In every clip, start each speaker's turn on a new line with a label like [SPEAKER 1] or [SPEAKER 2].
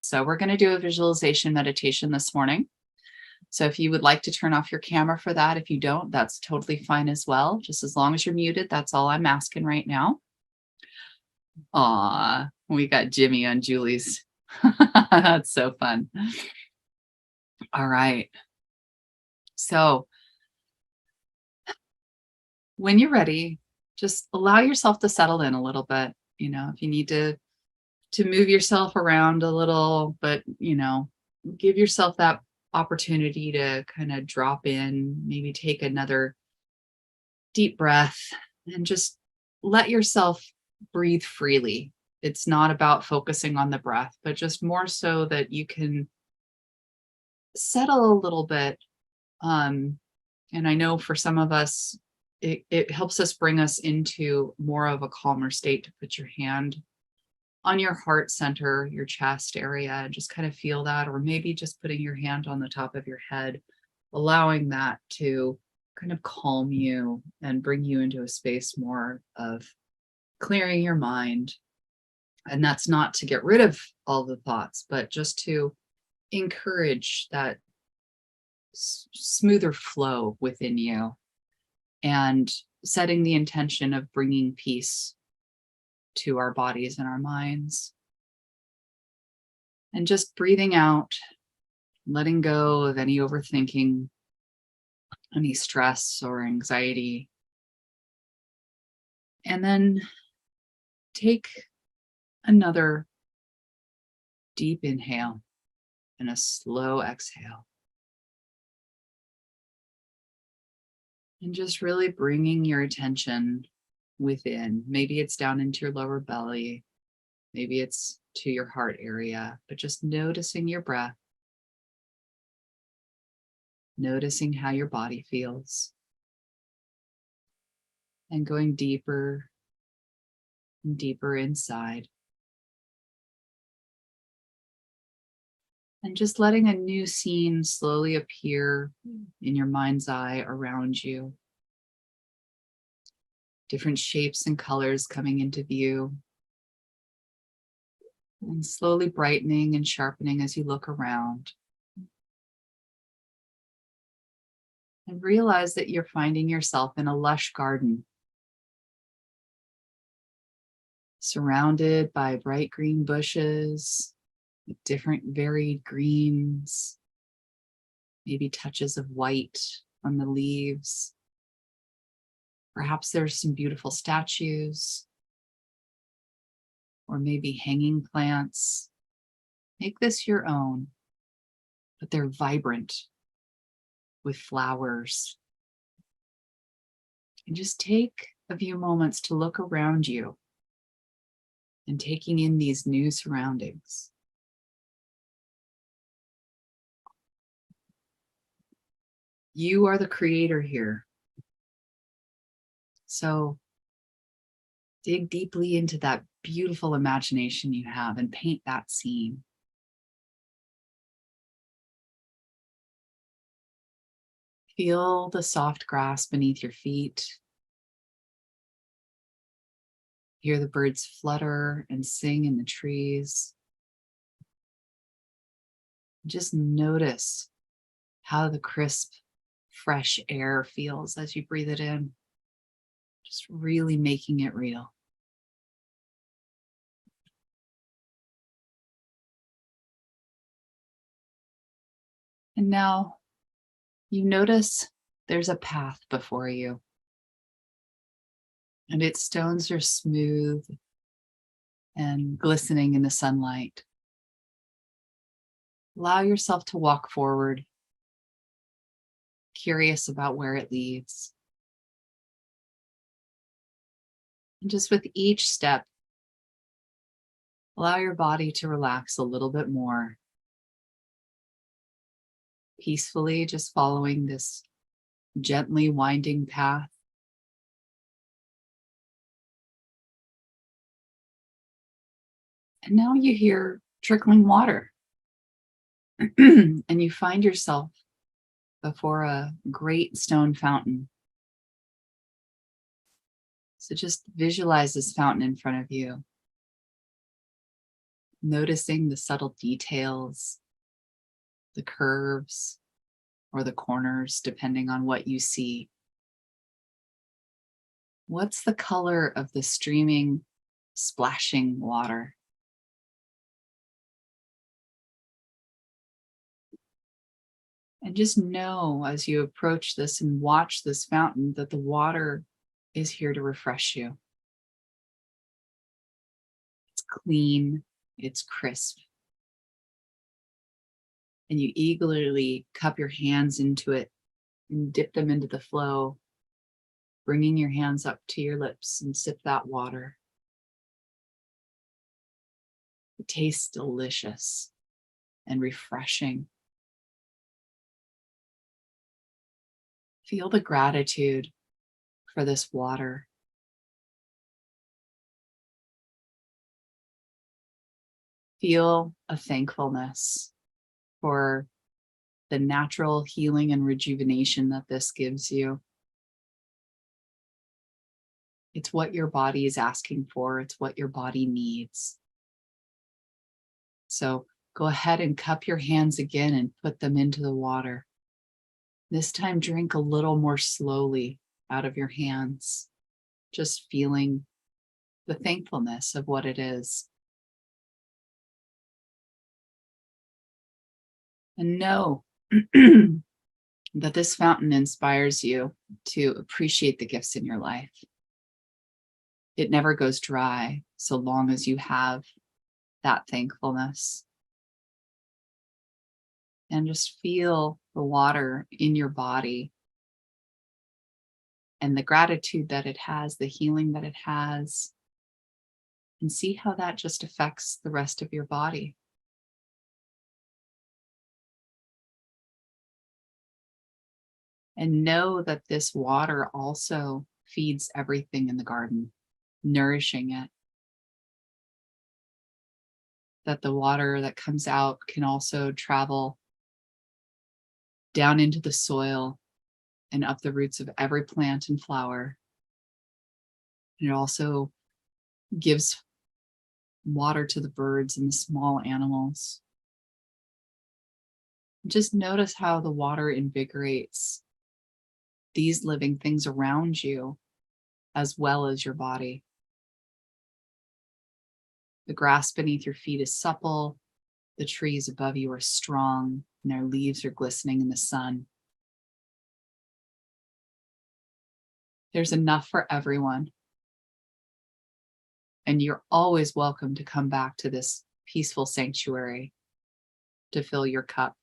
[SPEAKER 1] So we're going to do a visualization meditation this morning. So if you would like to turn off your camera for that, if you don't, that's totally fine as well. Just as long as you're muted, that's all I'm asking right now. Aw, we got Jimmy on Julie's. That's so fun. All right. So when you're ready, just allow yourself to settle in a little bit. You know, if you need to move yourself around a little, but, you know, give yourself that opportunity to kind of drop in, maybe take another deep breath and just let yourself breathe freely. It's not about focusing on the breath, but just more so that you can settle a little bit. And I know for some of us, it helps us bring us into more of a calmer state to put your hand on your heart center, your chest area, and just kind of feel that, or maybe just putting your hand on the top of your head, allowing that to kind of calm you and bring you into a space more of clearing your mind. And that's not to get rid of all the thoughts, but just to encourage that smoother flow within you and setting the intention of bringing peace to our bodies and our minds. And just breathing out, letting go of any overthinking, any stress or anxiety. And then take another deep inhale and a slow exhale. And just really bringing your attention within. Maybe it's down into your lower belly. Maybe it's to your heart area, but just noticing your breath. Noticing how your body feels. And going deeper and deeper inside. And just letting a new scene slowly appear in your mind's eye around you. Different shapes and colors coming into view. And slowly brightening and sharpening as you look around. And realize that you're finding yourself in a lush garden. Surrounded by bright green bushes, with different varied greens, maybe touches of white on the leaves. Perhaps there's some beautiful statues, or maybe hanging plants. Make this your own, but they're vibrant with flowers. And just take a few moments to look around you and taking in these new surroundings. You are the creator here. So dig deeply into that beautiful imagination you have and paint that scene. Feel the soft grass beneath your feet. Hear the birds flutter and sing in the trees. Just notice how the crisp, fresh air feels as you breathe it in. Just really making it real. And now you notice there's a path before you. And its stones are smooth and glistening in the sunlight. Allow yourself to walk forward, curious about where it leads. And just with each step, allow your body to relax a little bit more. Peacefully, just following this gently winding path. And now you hear trickling water. And you find yourself before a great stone fountain. So just visualize this fountain in front of you. noticing the subtle details, the curves, or the corners, depending on what you see. What's the color of the streaming, splashing water? And just know as you approach this and watch this fountain that the water is here to refresh you. It's clean, it's crisp. And you eagerly cup your hands into it and dip them into the flow, bringing your hands up to your lips and sip that water. It tastes delicious and refreshing. Feel the gratitude for this water. Feel a thankfulness for the natural healing and rejuvenation that this gives you. It's what your body is asking for. It's what your body needs. So go ahead and cup your hands again and put them into the water. This time, drink a little more slowly out of your hands, just feeling the thankfulness of what it is. And know that this fountain inspires you to appreciate the gifts in your life. It never goes dry so long as you have that thankfulness. And just feel the water in your body and the gratitude that it has, the healing that it has, and see how that just affects the rest of your body. And know that this water also feeds everything in the garden, nourishing it. That the water that comes out can also travel down into the soil and up the roots of every plant and flower. And it also gives water to the birds and the small animals. Just notice how the water invigorates these living things around you as well as your body. The grass beneath your feet is supple, the trees above you are strong, and their leaves are glistening in the sun. There's enough for everyone. And you're always welcome to come back to this peaceful sanctuary to fill your cup.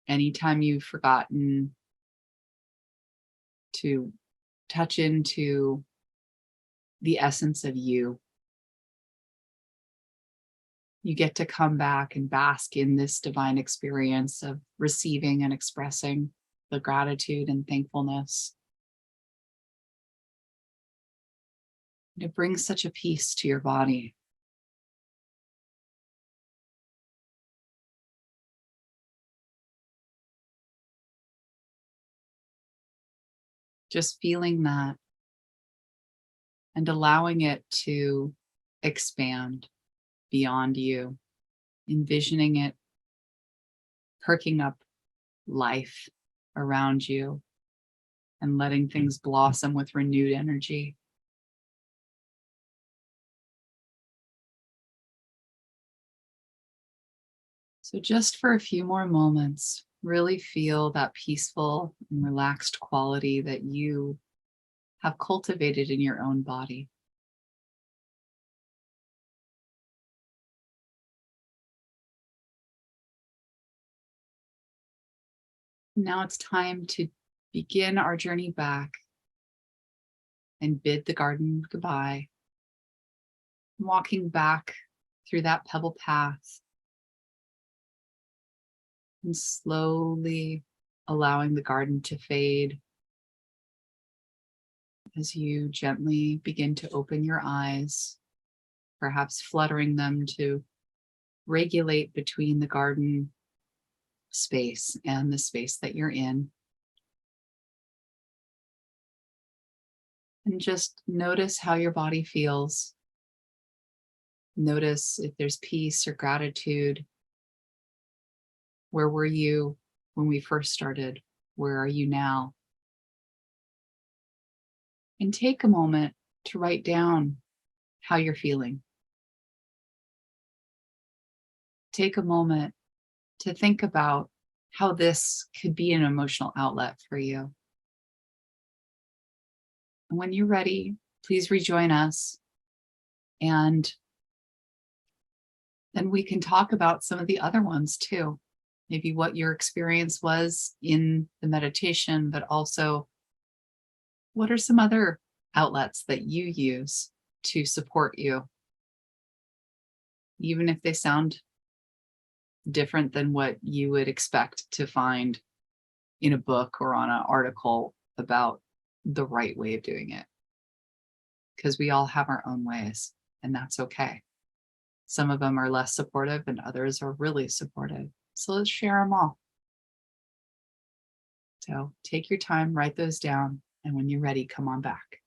[SPEAKER 1] Anytime you've forgotten to touch into the essence of you, you get to come back and bask in this divine experience of receiving and expressing the gratitude and thankfulness. It brings such a peace to your body. Just feeling that and allowing it to expand beyond you, envisioning it perking up life around you and letting things blossom with renewed energy. So just for a few more moments, really feel that peaceful and relaxed quality that you have cultivated in your own body. Now it's time to begin our journey back and bid the garden goodbye. Walking back through that pebble path and slowly allowing the garden to fade as you gently begin to open your eyes, perhaps fluttering them to regulate between the garden space and the space that you're in. And just notice how your body feels. Notice if there's peace or gratitude. Where were you when we first started? Where are you now? And take a moment to write down how you're feeling. Take a moment to think about how this could be an emotional outlet for you. And when you're ready, please rejoin us. And then we can talk about some of the other ones too. Maybe what your experience was in the meditation, but also what are some other outlets that you use to support you, even if they sound different than what you would expect to find in a book or on an article about the right way of doing it. Because we all have our own ways, and that's okay. Some of them are less supportive and others are really supportive. So let's share them all. So take your time, write those down, and when you're ready, come on back.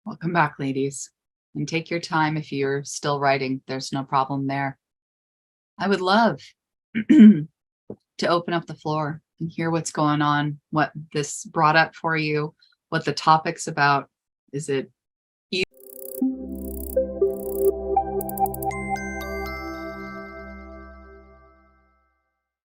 [SPEAKER 1] Welcome back, ladies. And take your time if you're still writing. There's no problem there. I would love to open up the floor and hear what's going on, what this brought up for you, what the topic's about. Is it